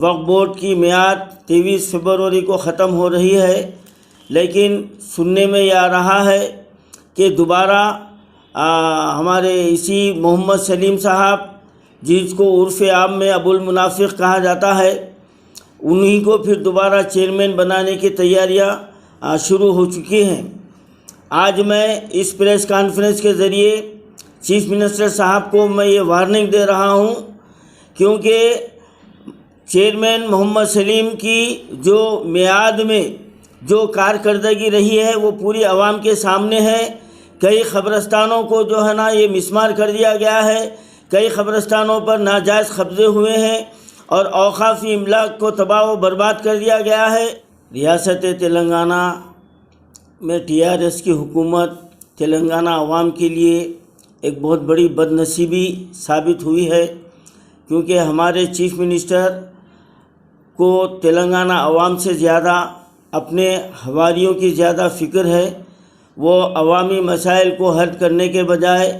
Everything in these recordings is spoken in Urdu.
وقف بورڈ کی میعاد 23 فروری کو ختم ہو رہی ہے، لیکن سننے میں یہ آ رہا ہے کہ دوبارہ ہمارے اسی محمد سلیم صاحب، جس کو عرف عام میں ابو المنافق کہا جاتا ہے، انہی کو پھر دوبارہ چیئرمین بنانے کی تیاریاں شروع ہو چکی ہیں۔ آج میں اس پریس کانفرنس کے ذریعے چیف منسٹر صاحب کو میں یہ وارننگ دے رہا ہوں، کیونکہ چیئرمین محمد سلیم کی جو میعاد میں جو کارکردگی رہی ہے وہ پوری عوام کے سامنے ہے۔ کئی قبرستانوں کو جو ہے نا یہ مسمار کر دیا گیا ہے، کئی قبرستانوں پر ناجائز قبضے ہوئے ہیں اور اوقافی املاک کو تباہ و برباد کر دیا گیا ہے۔ ریاست تلنگانہ میں TRS کی حکومت تلنگانہ عوام کے لیے ایک بہت بڑی بد نصیبی ثابت ہوئی ہے، کیونکہ ہمارے چیف منسٹر کو تلنگانہ عوام سے زیادہ اپنے حواریوں کی زیادہ فکر ہے۔ وہ عوامی مسائل کو حل کرنے کے بجائے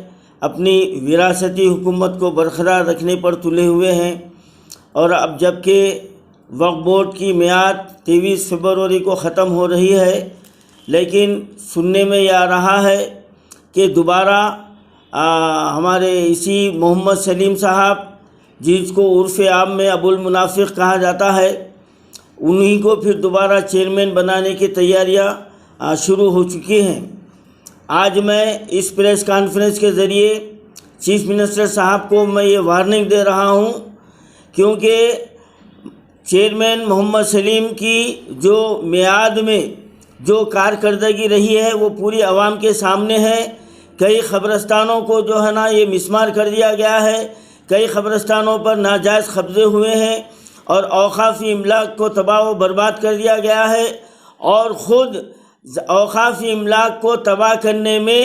اپنی وراثتی حکومت کو برقرار رکھنے پر تلے ہوئے ہیں، اور اب جب کہ وقف بورڈ کی میعاد 23 فروری کو ختم ہو رہی ہے، لیکن سننے میں یہ آ رہا ہے کہ دوبارہ ہمارے اسی محمد سلیم صاحب، جس کو عرف عام میں ابو المنافق کہا جاتا ہے، انہی کو پھر دوبارہ چیئرمین بنانے کی تیاریاں شروع ہو چکی ہیں۔ آج میں اس پریس کانفرنس کے ذریعے چیف منسٹر صاحب کو میں یہ وارننگ دے رہا ہوں، کیونکہ چیئرمین محمد سلیم کی جو میعاد میں جو کارکردگی رہی ہے وہ پوری عوام کے سامنے ہے۔ کئی قبرستانوں کو جو ہے نا یہ مسمار کر دیا گیا ہے، کئی قبرستانوں پر ناجائز قبضے ہوئے ہیں اور اوقافی املاک کو تباہ و برباد کر دیا گیا ہے، اور خود اوقافی املاک کو تباہ کرنے میں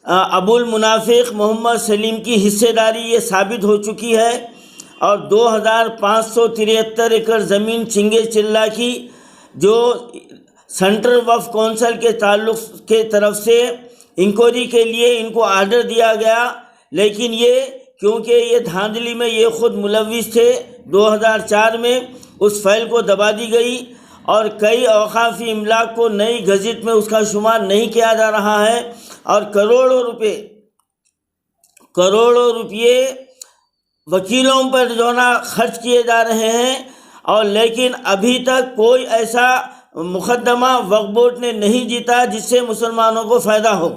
ابو المنافق محمد سلیم کی حصہ داری یہ ثابت ہو چکی ہے، اور 2573 ایکڑ زمین چنگے چلہ کی جو سینٹرل وقف کونسل کے تعلق کے طرف سے انکوائری کے لیے ان کو آرڈر دیا گیا، لیکن یہ کیونکہ یہ دھاندلی میں یہ خود ملوث تھے، 2004 میں اس فائل کو دبا دی گئی، اور کئی اوقافی املاک کو نئی گزٹ میں اس کا شمار نہیں کیا جا رہا ہے، اور کروڑوں روپے وکیلوں پر جو نا خرچ کیے جا رہے ہیں، اور لیکن ابھی تک کوئی ایسا مقدمہ وقف بورڈ نے نہیں جیتا جس سے مسلمانوں کو فائدہ ہو۔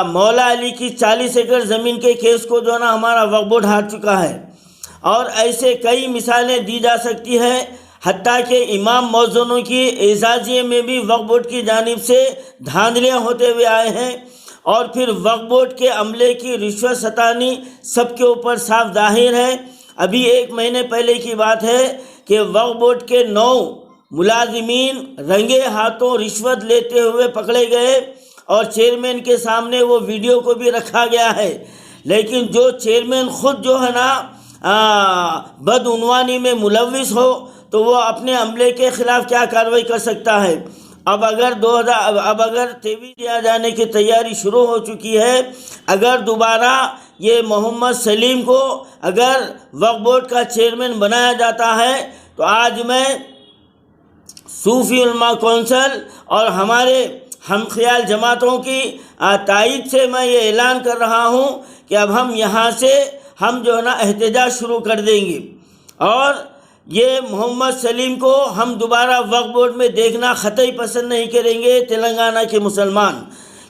مولا علی کی 40 ایکڑ زمین کے کیس کو جو نا ہمارا وقف بورڈ ہار چکا ہے، اور ایسے کئی مثالیں دی جا سکتی ہیں، حتیٰ کہ امام مؤذنوں کی اعزازیے میں بھی وقف بورڈ کی جانب سے دھاندلیاں ہوتے ہوئے آئے ہیں، اور پھر وقف بورڈ کے عملے کی رشوت ستانی سب کے اوپر صاف ظاہر ہے۔ ابھی 1 مہینے پہلے کی بات ہے کہ وقف بورڈ کے 9 ملازمین رنگے ہاتھوں رشوت لیتے ہوئے پکڑے گئے، اور چیئرمین کے سامنے وہ ویڈیو کو بھی رکھا گیا ہے، لیکن جو چیئرمین خود جو ہے نا بدعنوانی میں ملوث ہو تو وہ اپنے عملے کے خلاف کیا کارروائی کر سکتا ہے۔ اب اگر 23 دیا جانے کی تیاری شروع ہو چکی ہے، اگر دوبارہ یہ محمد سلیم کو اگر وقف بورڈ کا چیئرمین بنایا جاتا ہے تو آج میں صوفی علماء کونسل اور ہمارے ہم خیال جماعتوں کی تائید سے میں یہ اعلان کر رہا ہوں کہ اب ہم یہاں سے ہم جو ہے نا احتجاج شروع کر دیں گے، اور یہ محمد سلیم کو ہم دوبارہ وقف بورڈ میں دیکھنا قطعی پسند نہیں کریں گے تلنگانہ کے مسلمان،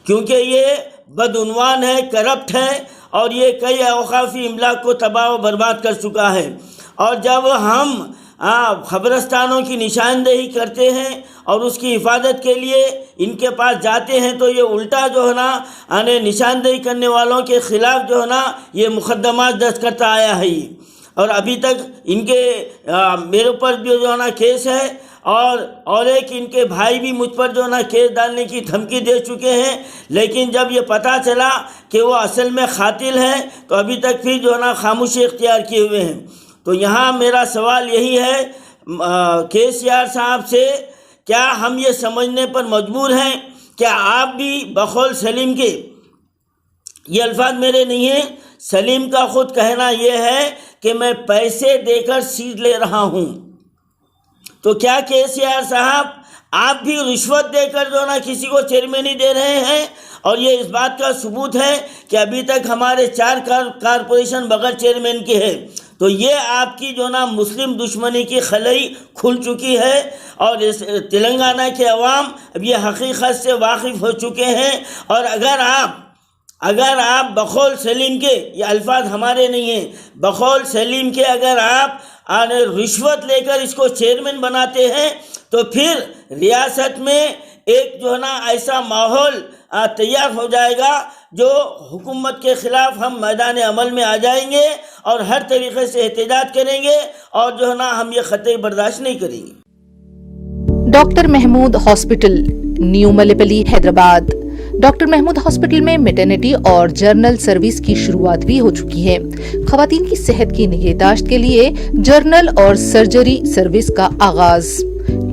کیونکہ یہ بدعنوان ہے، کرپٹ ہے، اور یہ کئی اوقافی املاک کو تباہ و برباد کر چکا ہے۔ اور جب ہم قبرستانوں کی نشاندہی کرتے ہیں اور اس کی حفاظت کے لیے ان کے پاس جاتے ہیں تو یہ الٹا جو ہے نا نشاندہی کرنے والوں کے خلاف جو ہے نا یہ مقدمات درج کرتا آیا ہے، اور ابھی تک ان کے میرے اوپر بھی جو ہے نا کیس ہے، اور ایک ان کے بھائی بھی مجھ پر جو ہے نا کیس ڈالنے کی دھمکی دے چکے ہیں، لیکن جب یہ پتہ چلا کہ وہ اصل میں قاتل ہیں تو ابھی تک پھر جو ہے نا خاموشی اختیار کیے ہوئے ہیں۔ تو یہاں میرا سوال یہی ہے KCR صاحب سے، کیا ہم یہ سمجھنے پر مجبور ہیں کہ آپ بھی بقول سلیم کے، یہ الفاظ میرے نہیں ہیں، سلیم کا خود کہنا یہ ہے کہ میں پیسے دے کر سیٹ لے رہا ہوں. تو کیا KCR صاحب آپ بھی رشوت دے کر جو نا کسی کو چیئرمینی دے رہے ہیں؟ اور یہ اس بات کا ثبوت ہے کہ ابھی تک ہمارے 4 کارپوریشن بغیر چیئرمین کی ہے. تو یہ آپ کی جو نا مسلم دشمنی کی خلئی کھل چکی ہے، اور اس تلنگانہ کے عوام اب یہ حقیقت سے واقف ہو چکے ہیں. اور اگر آپ بقول سلیم کے، یہ الفاظ ہمارے نہیں ہیں، بقول سلیم کے اگر آپ رشوت لے کر اس کو چیئرمین بناتے ہیں تو پھر ریاست میں ایک جو ہے نا ایسا ماحول تیار ہو جائے گا جو حکومت کے خلاف ہم میدان عمل میں آ جائیں گے اور ہر طریقے سے احتجاج کریں گے، اور جو ہے نا ہم یہ قطعی برداشت نہیں کریں گے. Doctor Mahmood hospital, new Mallepally, Hyderabad. Doctor Mahmood hospital میں میٹرنٹی اور جرنل سروس کی شروعات بھی ہو چکی ہے. خواتین کی صحت کی نگہداشت کے لیے جرنل اور سرجری سروس کا آغاز.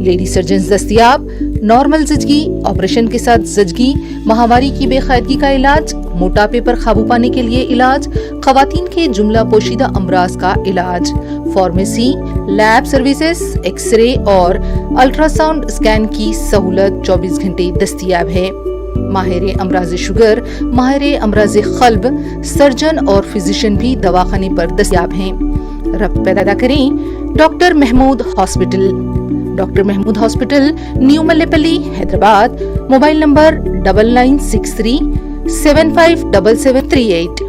لیڈی سرجنز دستیاب. نارمل زچگی، آپریشن کے ساتھ زچگی، ماہواری کی بے قاعدگی کا علاج، موٹاپے پر قابو پانے کے لیے علاج، خواتین کے جملہ پوشیدہ امراض کا علاج، pharmacy, lab services, X ray اور الٹرا ساؤنڈ اسکین کی سہولت 24 گھنٹے دستیاب ہے. ماہر امراض شوگر، ماہر امراض قلب، سرجن اور فزیشین بھی دواخانے پر دستیاب ہیں. ربط پیدا کریں doctor Mahmood hospital. Doctor Mahmood hospital, new Mallepally, Hyderabad. Mobile number 9963 757738.